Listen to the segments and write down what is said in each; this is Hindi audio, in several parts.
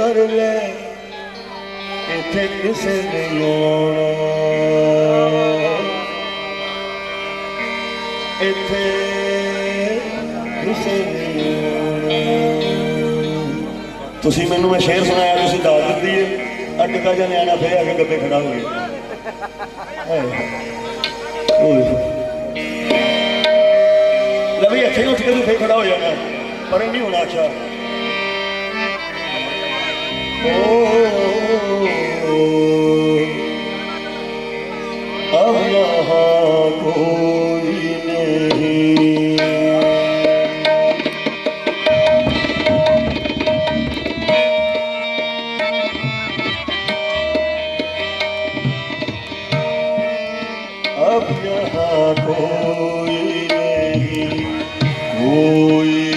कर ले इत्थे किसे नहीं आना इत्थे किसे नहीं आना तुसी मैनू मैं शेर सुनाया तुसी दाद दी है अटका जा न्याणा फिर आके गप्पे खड़ा हो गया लवी इत्थे उठ के तू फिर खड़ा हो जाना पर नहीं होना अच्छा अब यहाँ कोई नहीं अब यहाँ कोई नहीं कोई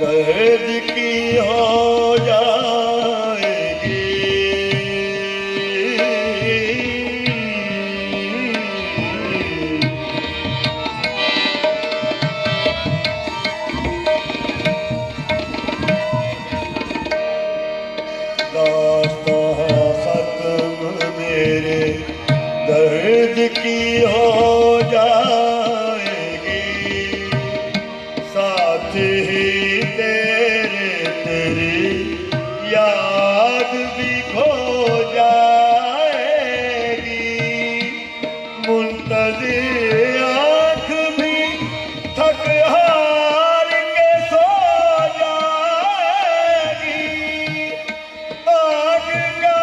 दर्द की हो जाएगी दास्तां खत्म मेरे दर्द की हो जाएगी साथ ही याद भी खो जाएगी मुंतज़िर आँख भी थक हार के सो जाएगी आग का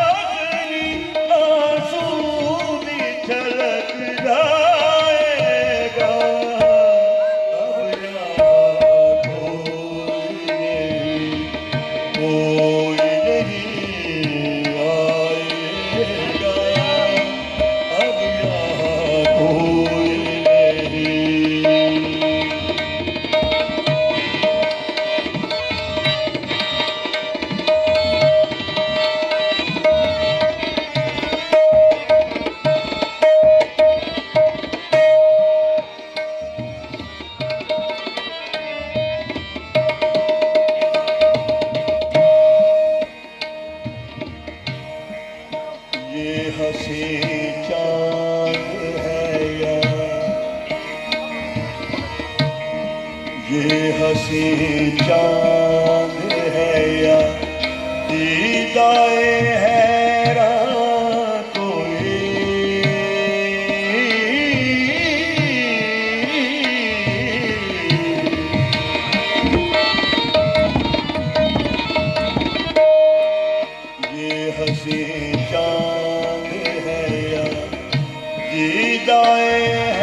आखिरी आंसू भी छलक जाएगा कोई नहीं आएगा अब यहाँ कोई नहीं ये हंसी चांद है या ये हंसी चांद है या दीदाए हैरान कोई ये हंसी चांद दीदाए